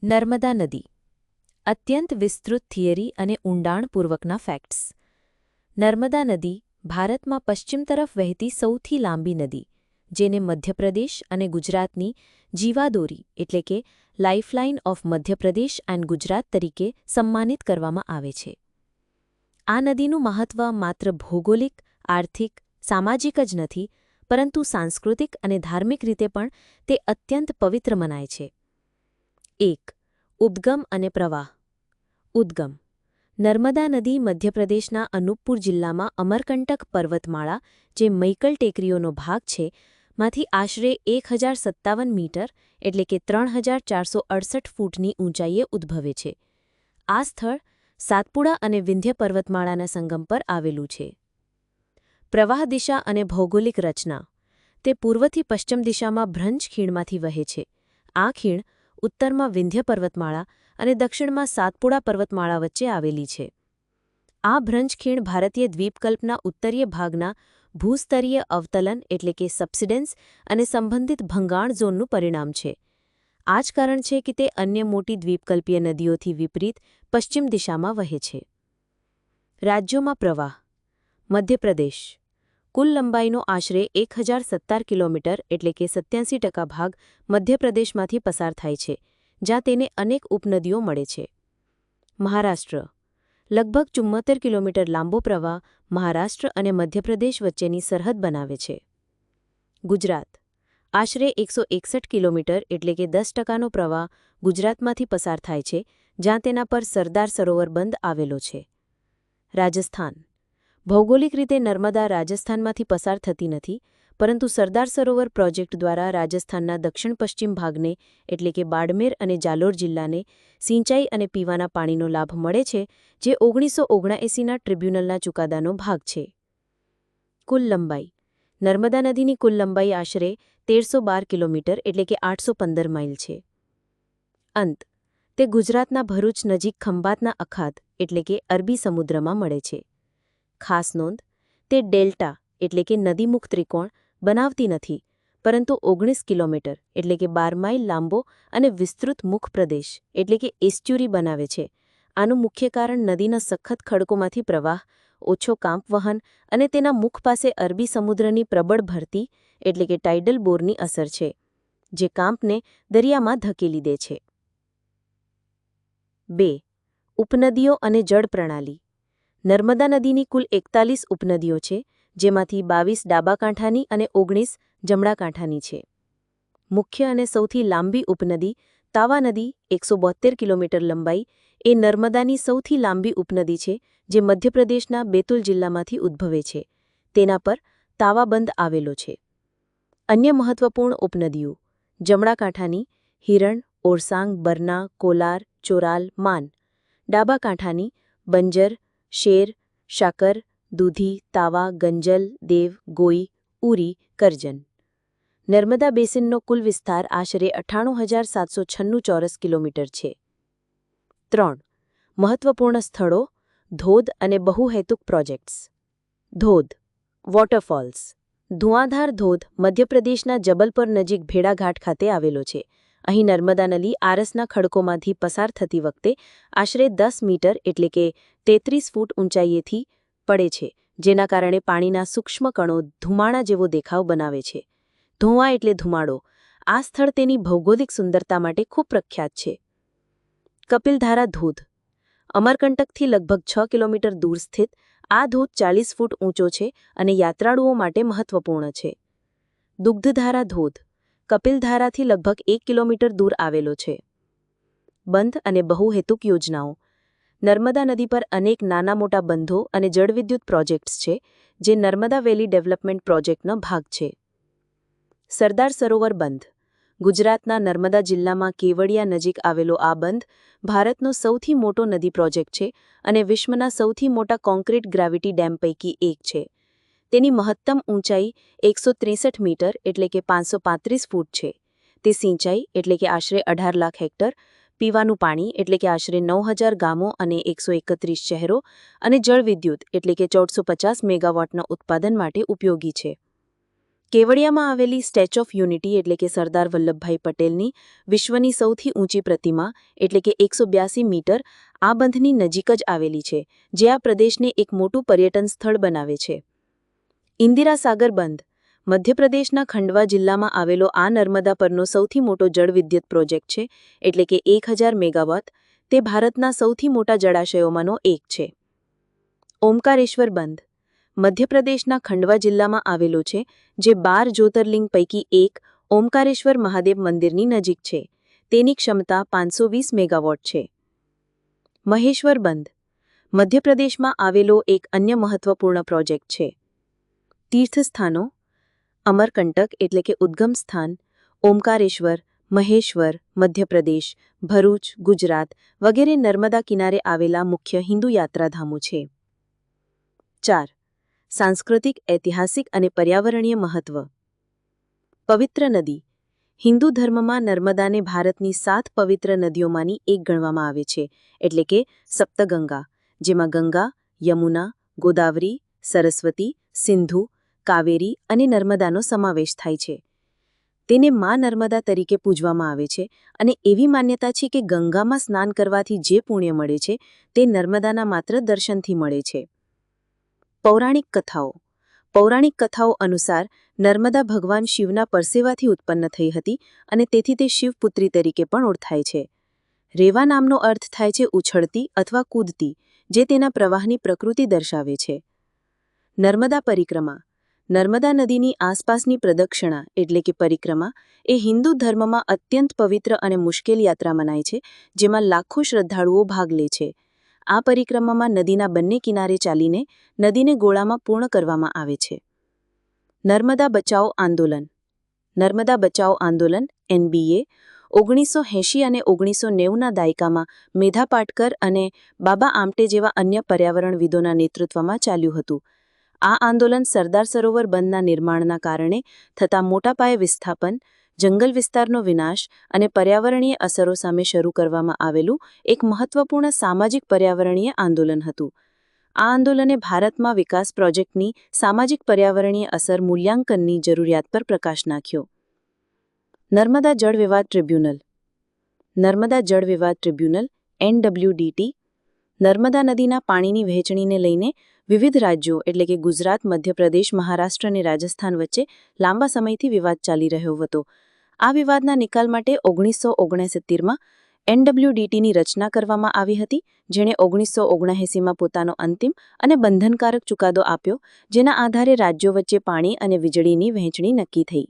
નર્મદા નદી અત્યંત વિસ્તૃત થિયરી અને ઊંડાણપૂર્વકના ફેક્ટ્સ. નર્મદા નદી ભારતમાં પશ્ચિમ તરફ વહેતી સૌથી લાંબી નદી, જેને મધ્યપ્રદેશ અને ગુજરાતની જીવાદોરી એટલે કે lifeline of Madhya Pradesh and Gujarat તરીકે સન્માનિત કરવામાં આવે છે. આ નદીનું મહત્વ માત્ર ભૌગોલિક, આર્થિક, સામાજિક જ નથી, પરંતુ સાંસ્કૃતિક અને ધાર્મિક રીતે પણ તે અત્યંત પવિત્ર મનાય છે. 1. ઉદ્ગમ અને પ્રવાહ. ઉદ્ગમ. નર્મદા નદી મધ્યપ્રદેશના અનૂપપુર જિલ્લામાં અમરકંટક પર્વતમાળા, જે મૈકલ ટેકરીઓનો ભાગ છે, માંથી આશરે 1057 મીટર એટલે કે 3468 ફૂટની ઊંચાઈએ ઉદ્ભવે છે. આ સ્થળ સાતપુડા અને વિંધ્ય પર્વતમાળાના સંગમ પર આવેલું છે. પ્રવાહ દિશા અને ભૌગોલિક રચના. તે પૂર્વથી પશ્ચિમ દિશામાં ભ્રંજ ખીણમાંથી વહે છે. આ ખીણ ઉત્તરમાં વિંધ્ય પર્વતમાળા અને દક્ષિણમાં સાતપુડા પર્વતમાળા વચ્ચે આવેલી છે. આ ભ્રંજ ખીણ ભારતીય દ્વીપકલ્પના ઉત્તરીય ભાગના ભૂસ્તરીય અવતલન એટલે કે સબસિડન્સ અને સંબંધિત ભંગાણ ઝોનનું પરિણામ છે. આ જ કારણ છે કે તે અન્ય મોટી દ્વીપકલ્પીય નદીઓથી વિપરીત પશ્ચિમ દિશામાં વહે છે. રાજ્યોમાં પ્રવાહ. મધ્યપ્રદેશ. કુલ લંબાઈનો આશરે 1017 કિલોમીટર એટલે કે 87% ભાગ મધ્યપ્રદેશમાંથી પસાર થાય છે, જ્યાં તેને અનેક ઉપનદીઓ મળે છે. મહારાષ્ટ્ર. લગભગ 74 કિલોમીટર લાંબો પ્રવાહ મહારાષ્ટ્ર અને મધ્યપ્રદેશ વચ્ચેની સરહદ બનાવે છે. ગુજરાત. આશરે 161 કિલોમીટર એટલે કે 10%નો પ્રવાહ ગુજરાતમાંથી પસાર થાય છે, જ્યાં તેના પર સરદાર સરોવર બંધ આવેલો છે. રાજસ્થાન. ભૌગોલિક રીતે નર્મદા રાજસ્થાનમાંથી પસાર થતી નથી, પરંતુ સરદાર સરોવર પ્રોજેક્ટ દ્વારા રાજસ્થાનના દક્ષિણ-પશ્ચિમ ભાગને એટલે કે બાડમેર અને જાલોર જિલ્લાને સિંચાઈ અને પીવાના પાણીનો લાભ મળે છે, જે 1979ના ટ્રિબ્યુનલના ચુકાદાનો ભાગ છે. કુલ લંબાઈ. નર્મદા નદીની કુલ લંબાઈ આશરે 1312 કિલોમીટર એટલે કે 815 માઇલ છે. અંત. તે ગુજરાતના ભરૂચ નજીક ખંભાતના અખાત એટલે કે અરબી સમુદ્રમાં મળે છે. ખાસ નોંધ, તે ડેલ્ટા એટલે કે નદીમુખ ત્રિકોણ બનાવતી નથી, પરંતુ 19 કિલોમીટર એટલે કે 12 માઇલ લાંબો અને વિસ્તૃત મુખ પ્રદેશ એટલે કે એસ્ચ્યુરી બનાવે છે. આનું મુખ્ય કારણ નદીના સખત ખડકોમાંથી પ્રવાહ, ઓછો કાંપ વહન અને તેના મુખ પાસે અરબી સમુદ્રની પ્રબળ ભરતી એટલે કે ટાઇડલ બોરની અસર છે, જે કાંપને દરિયામાં ધકેલી દે છે. 2. ઉપનદીઓ અને જળ પ્રણાલી. નર્મદા નદીની કુલ 41 ઉપનદીઓ છે, જેમાંથી 22 ડાબા કાંઠાની અને 19 જમણા કાંઠાની છે. મુખ્ય અને સૌથી લાંબી ઉપનદી તાવા નદી 172 કિલોમીટર લંબાઈ એ નર્મદાની સૌથી લાંબી ઉપનદી છે, જે મધ્યપ્રદેશના બેતુલ જિલ્લામાંથી ઉદ્ભવે છે. તેના પર તાવા બંધ આવેલો છે. અન્ય મહત્વપૂર્ણ ઉપનદીઓ. જમણા કાંઠાની હિરણ, ઓરસાંગ, બરના, કોલાર, ચોરાલ, માન. ડાબા કાંઠાની બંજર, શેર, શાકર, દૂધી, તાવા, ગંજલ, દેવ, ગોઈ, ઉરી, કરજન. નર્મદા બેસિનનો કુલ વિસ્તાર આશરે 98,796 ચોરસ કિલોમીટર છે. 3. મહત્વપૂર્ણ સ્થળો, ધોધ અને બહુહેતુક પ્રોજેક્ટ્સ. ધોધ. વોટરફોલ્સ. ધુઆંધાર ધોધ મધ્યપ્રદેશના જબલપુર નજીક ભેડાઘાટ ખાતે આવેલો છે. અહીં નર્મદા નદી આરસના ખડકોમાંથી પસાર થતી વખતે આશરે 10 મીટર એટલે કે 33 ફૂટ ઊંચાઈએથી પડે છે, જેના કારણે પાણીના સૂક્ષ્મ કણો ધુમાડા જેવો દેખાવ બનાવે છે. ધુઆ એટલે ધુમાડો. આ સ્થળ તેની ભૌગોલિક સુંદરતા માટે ખૂબ પ્રખ્યાત છે. કપિલધારા ધોધ. અમરકંટકથી લગભગ 6 કિલોમીટર દૂર સ્થિત આ ધોધ 40 ફૂટ ઊંચો છે અને યાત્રાળુઓ માટે મહત્વપૂર્ણ છે. દુગ્ધધારા ધોધ. કપિલધારાથી લગભગ 1 કિલોમીટર દૂર આવેલો છે. બંધ અને બહુહેતુક યોજનાઓ. નર્મદા નદી પર અનેક નાના મોટા બંધો અને જળવિદ્યુત પ્રોજેક્ટ્સ છે, જે નર્મદા વેલી ડેવલપમેન્ટ પ્રોજેક્ટનો ભાગ છે. સરદાર સરોવર બંધ. ગુજરાતના નર્મદા જિલ્લામાં કેવડિયા નજીક આવેલો આ બંધ ભારતનો સૌથી મોટો નદી પ્રોજેક્ટ છે અને વિશ્વના સૌથી મોટા કોન્ક્રીટ ગ્રેવિટી ડેમ પૈકી એક છે. તેની મહત્તમ ઊંચાઈ 163 મીટર એટલે કે 535 ફૂટ છે. તે સિંચાઈ એટલે કે આશરે 18 લાખ હેક્ટર, પીવાનું પાણી એટલે કે આશરે 9,000 ગામો અને 131 શહેરો અને જળવિદ્યુત એટલે કે 1450 મેગાવોટના ઉત્પાદન માટે ઉપયોગી છે. કેવડિયામાં આવેલી સ્ટેચ્યુ ઓફ યુનિટી એટલે કે સરદાર વલ્લભભાઈ પટેલની વિશ્વની સૌથી ઊંચી પ્રતિમા એટલે કે 182 મીટર આ બંધની નજીક જ આવેલી છે, જે આ પ્રદેશને એક મોટું પર્યટન સ્થળ બનાવે છે. ઇન્દિરા સાગર બંધ મધ્યપ્રદેશના ખંડવા જિલ્લામાં આવેલો આ નર્મદા પરનો સૌથી મોટો જળવિદ્યુત પ્રોજેક્ટ છે, એટલે કે 1000 મેગાવોટ. તે ભારતના સૌથી મોટા જળાશયોમાંનો એક છે. ઓમકારેશ્વર બંધ મધ્યપ્રદેશના ખંડવા જિલ્લામાં આવેલો છે, જે 12 જ્યોતિર્લિંગ પૈકી એક ઓમકારેશ્વર મહાદેવ મંદિરની નજીક છે. તેની ક્ષમતા 520 મેગાવોટ છે. મહેશ્વર બંધ મધ્યપ્રદેશમાં આવેલો એક અન્ય મહત્વપૂર્ણ પ્રોજેક્ટ છે. તીર્થસ્થાનો અમરકંટક એટલે કે ઉદ્ગમ સ્થાન, ઓમકારેશ્વર, મહેશ્વર, મધ્યપ્રદેશ, ભરૂચ, ગુજરાત વગેરે નર્મદા કિનારે આવેલા મુખ્ય હિન્દુ યાત્રાધામો છે. 4. સાંસ્કૃતિક, ઐતિહાસિક અને પર્યાવરણીય મહત્વ. પવિત્ર નદી હિન્દુ ધર્મમાં નર્મદાને ભારતની 7 પવિત્ર નદીઓમાંની એક ગણવામાં આવે છે, એટલે કે સપ્તગંગા, જેમાં ગંગા, યમુના, ગોદાવરી, સરસ્વતી, સિંધુ, કાવેરી અને નર્મદાનો સમાવેશ થાય છે. તેને મા નર્મદા તરીકે પૂજવામાં આવે છે અને એવી માન્યતા છે કે ગંગામાં સ્નાન કરવાથી જે પુણ્ય મળે છે તે નર્મદાના માત્ર દર્શનથી મળે છે. પૌરાણિક કથાઓ અનુસાર નર્મદા ભગવાન શિવના પરસેવાથી ઉત્પન્ન થઈ હતી અને તેથી તે શિવપુત્રી તરીકે પણ ઓળખાય છે. રેવા નામનો અર્થ થાય છે ઉછળતી અથવા કૂદતી, જે તેના પ્રવાહની પ્રકૃતિ દર્શાવે છે. નર્મદા પરિક્રમા નર્મદા નદીની આસપાસની પ્રદક્ષિણા એટલે કે પરિક્રમા એ હિન્દુ ધર્મમાં અત્યંત પવિત્ર અને મુશ્કેલ યાત્રા મનાય છે, જેમાં લાખો શ્રદ્ધાળુઓ ભાગ લે છે. આ પરિક્રમામાં નદીના બંને કિનારે ચાલીને નદીને ગોળામાં પૂર્ણ કરવામાં આવે છે. નર્મદા બચાઓ આંદોલન NBA 1980 અને 1990ના દાયકામાં મેધા પાટકર અને બાબા આમટે જેવા અન્ય પર્યાવરણવિદોના નેતૃત્વમાં ચાલ્યું હતું. આ આંદોલન સરદાર સરોવર બંધના નિર્માણના કારણે થતા મોટા પાયે વિસ્થાપન, જંગલ વિસ્તારનો વિનાશ અને પર્યાવરણીય અસરો સામે શરૂ કરવામાં આવેલું એક મહત્વપૂર્ણ સામાજિક પર્યાવરણીય આંદોલન હતું. આ આંદોલને ભારતમાં વિકાસ પ્રોજેક્ટની સામાજિક પર્યાવરણીય અસર મૂલ્યાંકનની જરૂરિયાત પર પ્રકાશ નાખ્યો. નર્મદા જળ વિવાદ ટ્રિબ્યુનલ NWDT નર્મદા નદીના પાણીની વહેંચણીને લઈને વિવિધ રાજ્યો એટલે કે ગુજરાત, મધ્યપ્રદેશ, મહારાષ્ટ્ર અને રાજસ્થાન વચ્ચે લાંબા સમયથી વિવાદ ચાલી રહ્યો હતો. આ વિવાદના નિકાલ માટે 1969માં NWDTની રચના કરવામાં આવી હતી, જેણે 1979માં પોતાનો અંતિમ અને બંધનકારક ચુકાદો આપ્યો, જેના આધારે રાજ્યો વચ્ચે પાણી અને વીજળીની વહેંચણી નક્કી થઈ.